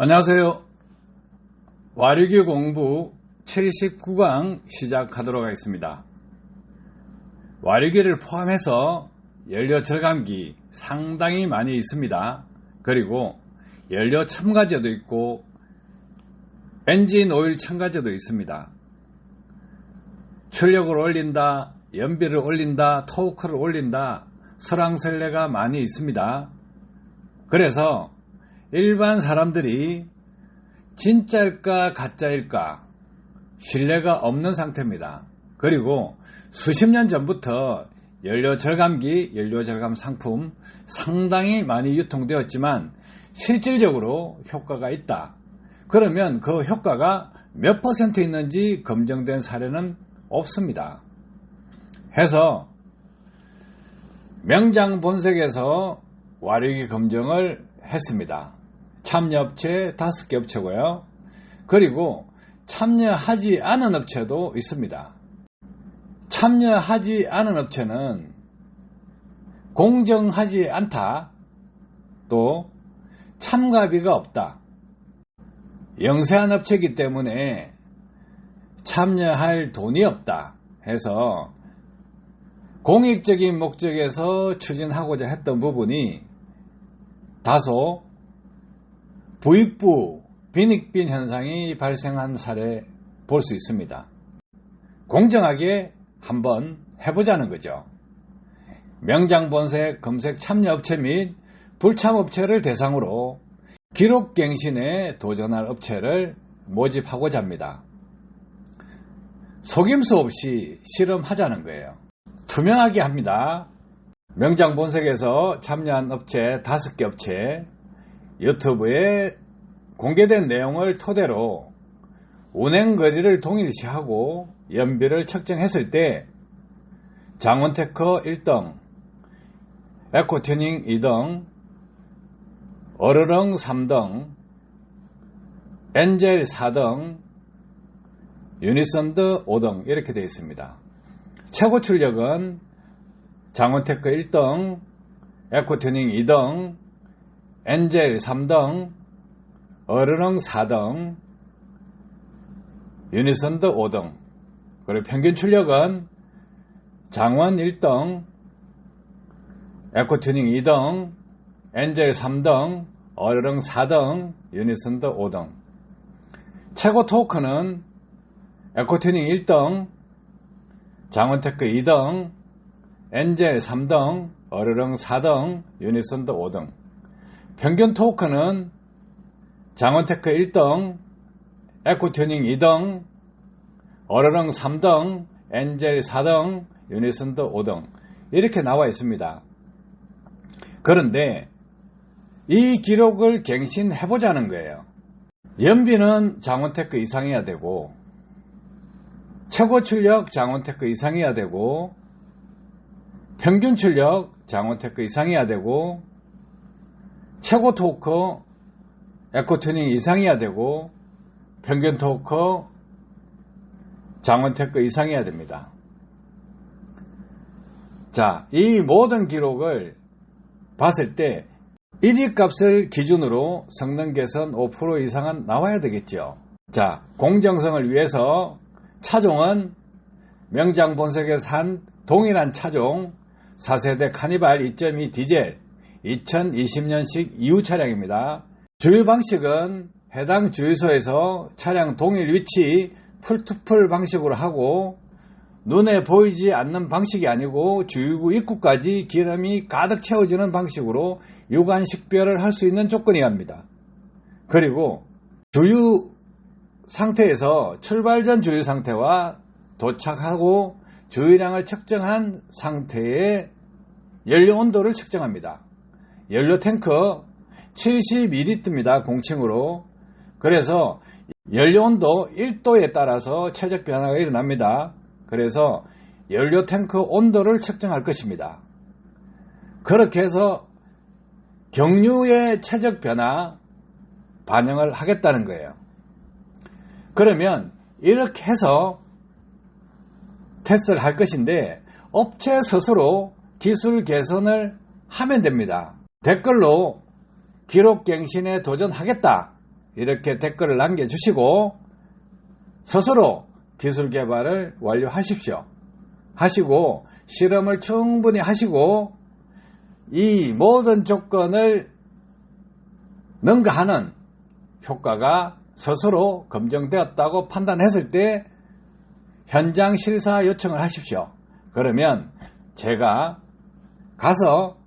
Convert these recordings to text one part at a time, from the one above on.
안녕하세요. 와류기 공부 79강 시작하도록 하겠습니다. 와류기를 포함해서 연료 절감기 상당히 많이 있습니다. 그리고 연료 첨가제도 있고 엔진 오일 첨가제도 있습니다. 출력을 올린다, 연비를 올린다, 토크를 올린다, 설왕설래가 많이 있습니다. 그래서 일반 사람들이 진짜일까 가짜일까 신뢰가 없는 상태입니다. 그리고 수십 년 전부터 연료 절감기, 연료 절감 상품 상당히 많이 유통되었지만 실질적으로 효과가 있다. 그러면 그 효과가 몇 퍼센트 있는지 검증된 사례는 없습니다. 해서 명장본색에서 와류기 검증을 했습니다. 참여업체 5개 업체고요. 그리고 참여하지 않은 업체도 있습니다. 참여하지 않은 업체는 공정하지 않다, 또 참가비가 없다, 영세한 업체이기 때문에 참여할 돈이 없다 해서 공익적인 목적에서 추진하고자 했던 부분이 다소 부익부, 빈익빈 현상이 발생한 사례 볼 수 있습니다. 공정하게 한번 해보자는 거죠. 명장본색 검색 참여업체 및 불참업체를 대상으로 기록갱신에 도전할 업체를 모집하고자 합니다. 속임수 없이 실험하자는 거예요. 투명하게 합니다. 명장본색에서 참여한 업체 5개 업체 유튜브에 공개된 내용을 토대로 운행거리를 동일시하고 연비를 측정했을 때 장원테크 1등, 에코튜닝 2등, 어르렁 3등, 엔젤 4등, 유니선드 5등 이렇게 되어 있습니다. 최고 출력은 장원테크 1등, 에코튜닝 2등, 엔젤 3등, 어르렁 4등, 유니선드 5등, 그리고 평균 출력은 장원 1등, 에코튜닝 2등, 엔젤 3등, 어르렁 4등, 유니선드 5등. 최고 토크는 에코튜닝 1등, 장원테크 2등, 엔젤 3등, 어르렁 4등, 유니선드 5등. 평균 토크는 장원테크 1등, 에코튜닝 2등, 어르렁 3등, 엔젤 4등, 유니선드 5등 이렇게 나와 있습니다. 그런데 이 기록을 갱신해보자는 거예요. 연비는 장원테크 이상이어야 되고, 최고 출력 장원테크 이상이어야 되고, 평균 출력 장원테크 이상이어야 되고, 최고 토크 에코튜닝 이상이어야 되고, 평균 토크 장원테크 이상이어야 됩니다. 자, 이 모든 기록을 봤을 때 1위 값을 기준으로 성능 개선 5% 이상은 나와야 되겠죠. 자, 공정성을 위해서 차종은 명장본색에서 한 동일한 차종 4세대 카니발 2.2 디젤 2020년식 이후 차량입니다. 주유 방식은 해당 주유소에서 차량 동일 위치 풀투풀 방식으로 하고, 눈에 보이지 않는 방식이 아니고 주유구 입구까지 기름이 가득 채워지는 방식으로 유관 식별을 할 수 있는 조건이어야 합니다. 그리고 주유 상태에서 출발 전 주유 상태와 도착하고 주유량을 측정한 상태의 연료 온도를 측정합니다. 연료 탱크 72리터입니다. 공칭으로. 그래서 연료 온도 1도에 따라서 최적 변화가 일어납니다. 그래서 연료 탱크 온도를 측정할 것입니다. 그렇게 해서 경유의 최적 변화 반영을 하겠다는 거예요. 그러면 이렇게 해서 테스트를 할 것인데 업체 스스로 기술 개선을 하면 됩니다. 댓글로 기록갱신에 도전하겠다 이렇게 댓글을 남겨주시고 스스로 기술 개발을 완료하십시오. 하시고 실험을 충분히 하시고 이 모든 조건을 능가하는 효과가 스스로 검증되었다고 판단했을 때 현장 실사 요청을 하십시오. 그러면 제가 가서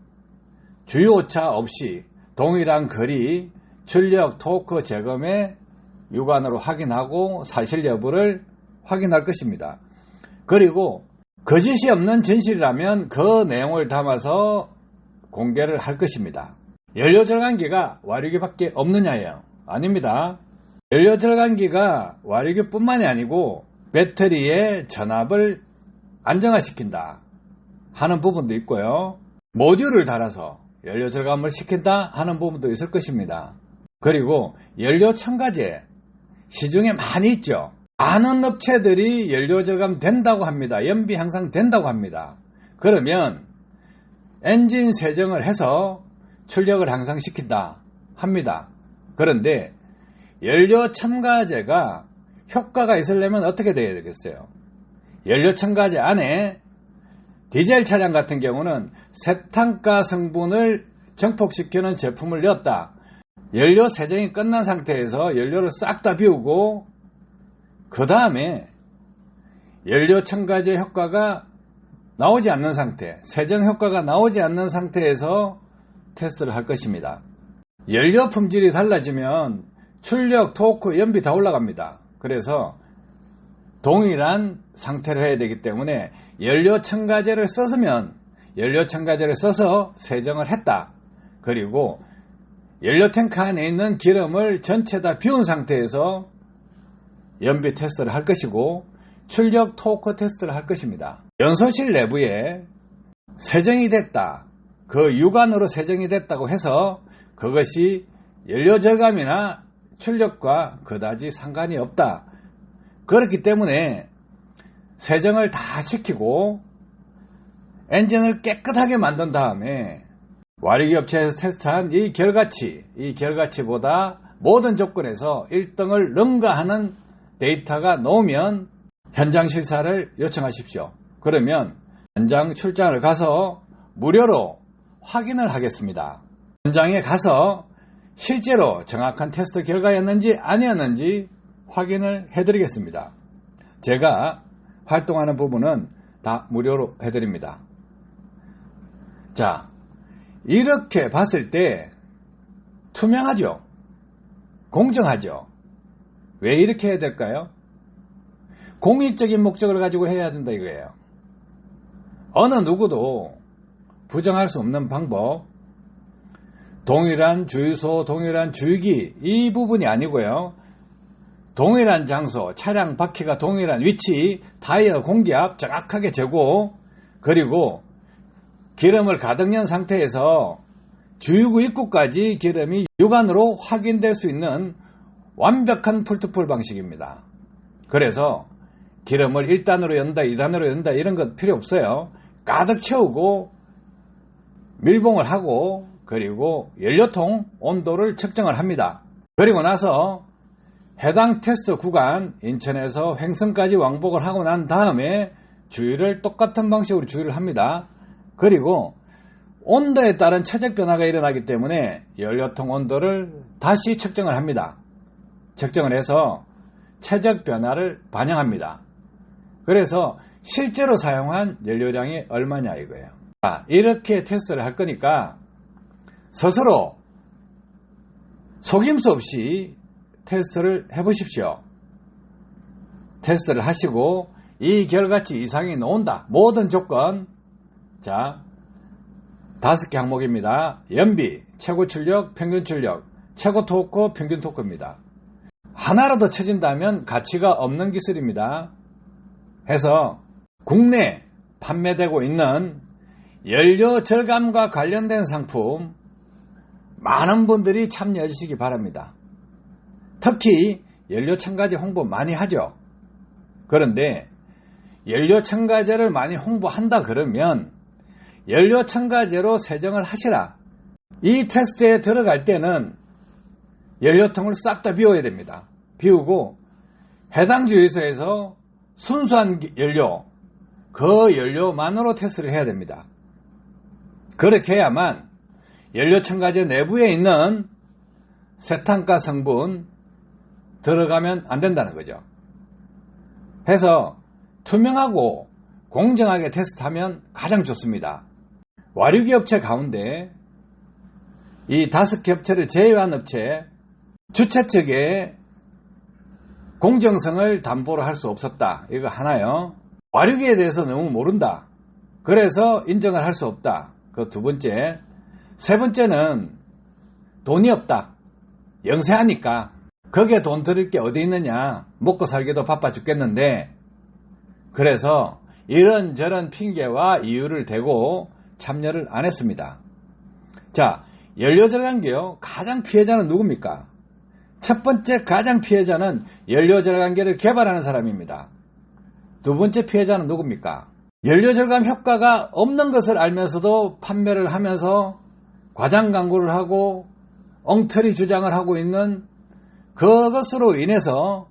주요오차 없이 동일한 거리, 출력, 토크, 재검의 육안으로 확인하고 사실 여부를 확인할 것입니다. 그리고 거짓이 없는 진실이라면 그 내용을 담아서 공개를 할 것입니다. 연료절감기가 와류기밖에 없느냐예요? 아닙니다. 연료절감기가 와류기뿐만이 아니고 배터리의 전압을 안정화시킨다 하는 부분도 있고요. 모듈을 달아서 연료 절감을 시킨다 하는 부분도 있을 것입니다. 그리고 연료 첨가제 시중에 많이 있죠. 많은 업체들이 연료 절감 된다고 합니다. 연비 향상 된다고 합니다. 그러면 엔진 세정을 해서 출력을 향상시킨다 합니다. 그런데 연료 첨가제가 효과가 있으려면 어떻게 돼야 되겠어요? 연료 첨가제 안에 디젤 차량 같은 경우는 세탄가 성분을 정폭시키는 제품을 넣었다. 연료 세정이 끝난 상태에서 연료를 싹 다 비우고 그 다음에 연료 첨가제 효과가 나오지 않는 상태, 세정 효과가 나오지 않는 상태에서 테스트를 할 것입니다. 연료 품질이 달라지면 출력, 토크, 연비 다 올라갑니다. 그래서 동일한 상태로 해야 되기 때문에 연료 첨가제를 썼으면 연료 첨가제를 써서 세정을 했다. 그리고 연료 탱크 안에 있는 기름을 전체 다 비운 상태에서 연비 테스트를 할 것이고 출력, 토크 테스트를 할 것입니다. 연소실 내부에 세정이 됐다. 그 육안으로 세정이 됐다고 해서 그것이 연료 절감이나 출력과 그다지 상관이 없다. 그렇기 때문에 세정을 다 시키고 엔진을 깨끗하게 만든 다음에 와류기 업체에서 테스트한 이 결과치보다 모든 조건에서 1등을 능가하는 데이터가 나오면 현장 실사를 요청하십시오. 그러면 현장 출장을 가서 무료로 확인을 하겠습니다. 현장에 가서 실제로 정확한 테스트 결과였는지 아니었는지 확인을 해드리겠습니다. 제가 활동하는 부분은 다 무료로 해드립니다. 자, 이렇게 봤을 때 투명하죠? 공정하죠? 왜 이렇게 해야 될까요? 공익적인 목적을 가지고 해야 된다 이거예요. 어느 누구도 부정할 수 없는 방법, 동일한 주유소, 동일한 주유기 이 부분이 아니고요. 동일한 장소, 차량 바퀴가 동일한 위치, 타이어 공기압 정확하게 재고, 그리고 기름을 가득 넣은 상태에서 주유구 입구까지 기름이 육안으로 확인될 수 있는 완벽한 풀투풀 방식입니다. 그래서 기름을 1단으로 연다, 2단으로 연다 이런 것 필요 없어요. 가득 채우고 밀봉을 하고 그리고 연료통 온도를 측정을 합니다. 그리고 나서 해당 테스트 구간 인천에서 횡성까지 왕복을 하고 난 다음에 주유를 똑같은 방식으로 주유를 합니다. 그리고 온도에 따른 최적 변화가 일어나기 때문에 연료통 온도를 다시 측정을 합니다. 측정을 해서 최적 변화를 반영합니다. 그래서 실제로 사용한 연료량이 얼마냐 이거예요. 이렇게 테스트를 할 거니까 스스로 속임수 없이 테스트를 해보십시오. 테스트를 하시고 이 결과치 이상이 나온다. 모든 조건, 자 5개 항목입니다. 연비, 최고 출력, 평균 출력, 최고 토크, 평균 토크입니다. 하나라도 쳐진다면 가치가 없는 기술입니다. 해서 국내 판매되고 있는 연료 절감과 관련된 상품 많은 분들이 참여해 주시기 바랍니다. 특히 연료 첨가제 홍보 많이 하죠. 그런데 연료 첨가제를 많이 홍보한다 그러면 연료 첨가제로 세정을 하시라. 이 테스트에 들어갈 때는 연료통을 싹 다 비워야 됩니다. 비우고 해당 주유소에서 순수한 연료, 그 연료만으로 테스트를 해야 됩니다. 그렇게 해야만 연료 첨가제 내부에 있는 세탄가 성분 들어가면 안 된다는 거죠. 해서 투명하고 공정하게 테스트하면 가장 좋습니다. 와류기 업체 가운데 이 5개 업체를 제외한 업체, 주최 측에 공정성을 담보로 할 수 없었다. 이거 하나요. 와류기에 대해서 너무 모른다. 그래서 인정을 할 수 없다. 그 두 번째. 세 번째는 돈이 없다. 영세하니까. 거기에 돈 들일 게 어디 있느냐. 먹고 살기도 바빠 죽겠는데. 그래서 이런저런 핑계와 이유를 대고 참여를 안 했습니다. 자, 연료절감기요. 가장 피해자는 누굽니까? 첫 번째 가장 피해자는 연료절감기를 개발하는 사람입니다. 두 번째 피해자는 누굽니까? 연료절감 효과가 없는 것을 알면서도 판매를 하면서 과장 광고를 하고 엉터리 주장을 하고 있는 그것으로 인해서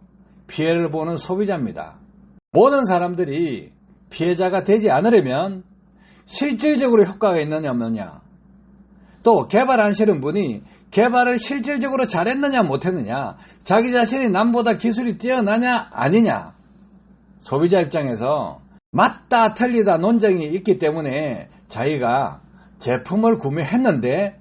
피해를 보는 소비자입니다. 모든 사람들이 피해자가 되지 않으려면 실질적으로 효과가 있느냐 없느냐, 또 개발하시는 분이 개발을 실질적으로 잘했느냐 못했느냐, 자기 자신이 남보다 기술이 뛰어나냐 아니냐, 소비자 입장에서 맞다 틀리다 논쟁이 있기 때문에 자기가 제품을 구매했는데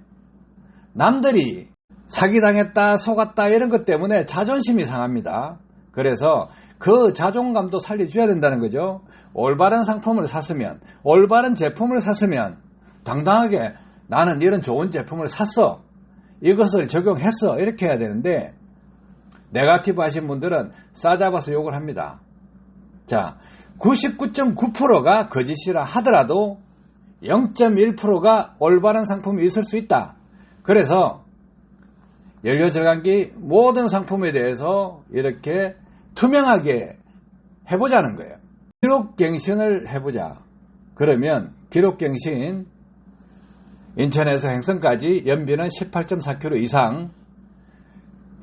남들이 사기당했다 속았다 이런 것 때문에 자존심이 상합니다. 그래서 그 자존감도 살려줘야 된다는 거죠. 올바른 상품을 샀으면, 올바른 제품을 샀으면 당당하게 나는 이런 좋은 제품을 샀어, 이것을 적용했어, 이렇게 해야 되는데 네거티브 하신 분들은 싸잡아서 욕을 합니다. 자, 99.9%가 거짓이라 하더라도 0.1%가 올바른 상품이 있을 수 있다. 그래서 연료절감기 모든 상품에 대해서 이렇게 투명하게 해보자는 거예요. 기록갱신을 해보자. 그러면 기록갱신 인천에서 행성까지 연비는 18.4km 이상,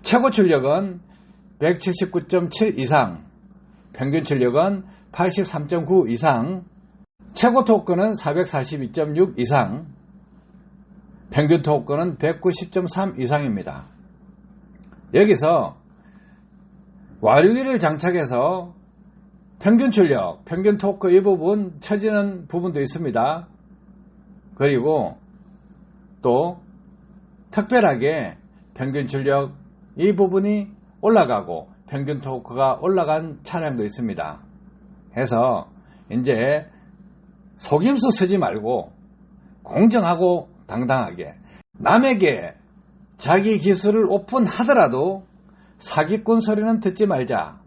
최고 출력은 179.7 이상, 평균 출력은 83.9 이상, 최고 토크는 442.6 이상, 평균 토크는 190.3 이상입니다. 여기서 와류기를 장착해서 평균 출력, 평균 토크 이 부분 처지는 부분도 있습니다. 그리고 또 특별하게 평균 출력 이 부분이 올라가고 평균 토크가 올라간 차량도 있습니다. 해서 이제 속임수 쓰지 말고 공정하고 당당하게, 남에게 자기 기술을 오픈하더라도 사기꾼 소리는 듣지 말자.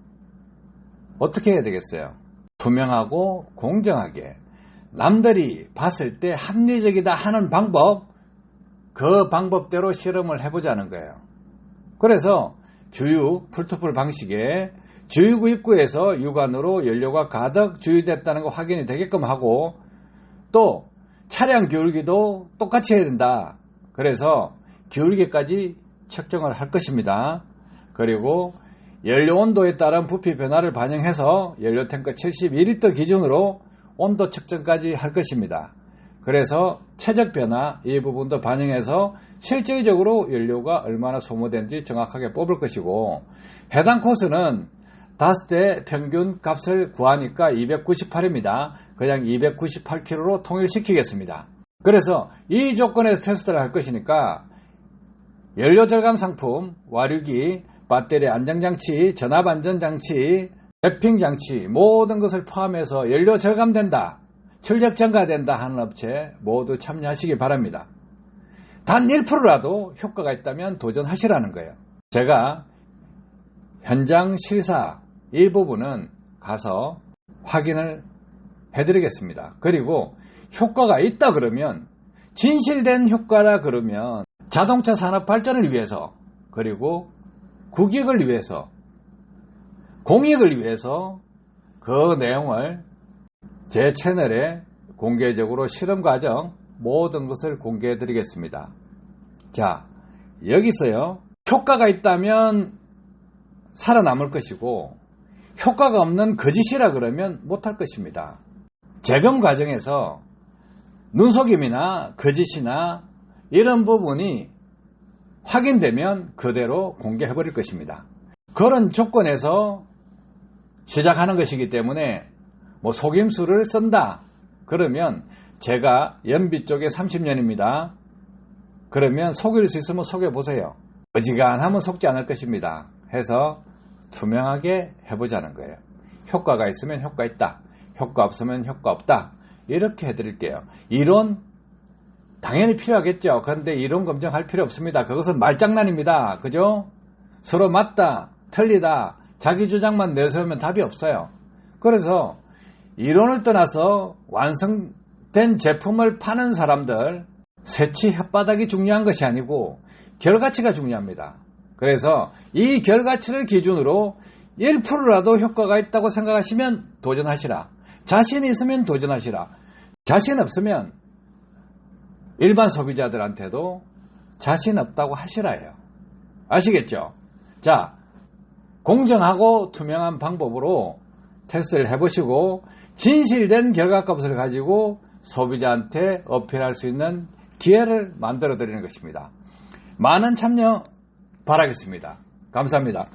어떻게 해야 되겠어요? 투명하고 공정하게 남들이 봤을 때 합리적이다 하는 방법, 그 방법대로 실험을 해보자는 거예요. 그래서 주유 풀투풀 방식에 주유구 입구에서 유관으로 연료가 가득 주유됐다는 거 확인이 되게끔 하고, 또 차량 기울기도 똑같이 해야 된다. 그래서 기울기까지 측정을 할 것입니다. 그리고 연료 온도에 따른 부피 변화를 반영해서 연료 탱크 72리터 기준으로 온도 측정까지 할 것입니다. 그래서 최적 변화 이 부분도 반영해서 실질적으로 연료가 얼마나 소모된지 정확하게 뽑을 것이고, 해당 코스는 5대 평균 값을 구하니까 298입니다. 그냥 298km로 통일시키겠습니다. 그래서 이 조건에서 테스트를 할 것이니까 연료 절감 상품, 와류기, 배터리 안정장치, 전압 안전장치, 랩핑 장치 모든 것을 포함해서 연료 절감된다, 출력 증가된다 하는 업체 모두 참여하시기 바랍니다. 단 1%라도 효과가 있다면 도전하시라는 거예요. 제가 현장 실사 이 부분은 가서 확인을 해드리겠습니다. 그리고 효과가 있다 그러면, 진실된 효과라 그러면 자동차 산업 발전을 위해서, 그리고 국익을 위해서, 공익을 위해서 그 내용을 제 채널에 공개적으로 실험 과정 모든 것을 공개해 드리겠습니다. 자, 여기서요, 효과가 있다면 살아남을 것이고 효과가 없는 거짓이라 그러면 못할 것입니다. 재검 과정에서 눈속임이나 거짓이나 이런 부분이 확인되면 그대로 공개해버릴 것입니다. 그런 조건에서 시작하는 것이기 때문에 뭐 속임수를 쓴다 그러면 제가 연비 쪽에 30년입니다. 그러면 속일 수 있으면 속여보세요. 어지간하면 속지 않을 것입니다. 해서 투명하게 해보자는 거예요. 효과가 있으면 효과 있다. 효과 없으면 효과 없다. 이렇게 해드릴게요. 이론 당연히 필요하겠죠. 그런데 이론 검증할 필요 없습니다. 그것은 말장난입니다. 그죠? 서로 맞다, 틀리다, 자기 주장만 내세우면 답이 없어요. 그래서 이론을 떠나서 완성된 제품을 파는 사람들, 새치 혓바닥이 중요한 것이 아니고 결과치가 중요합니다. 그래서 이 결과치를 기준으로 1%라도 효과가 있다고 생각하시면 도전하시라. 자신 있으면 도전하시라. 자신 없으면 일반 소비자들한테도 자신 없다고 하시라예요. 아시겠죠? 자, 공정하고 투명한 방법으로 테스트를 해보시고 진실된 결과값을 가지고 소비자한테 어필할 수 있는 기회를 만들어 드리는 것입니다. 많은 참여 바라겠습니다. 감사합니다.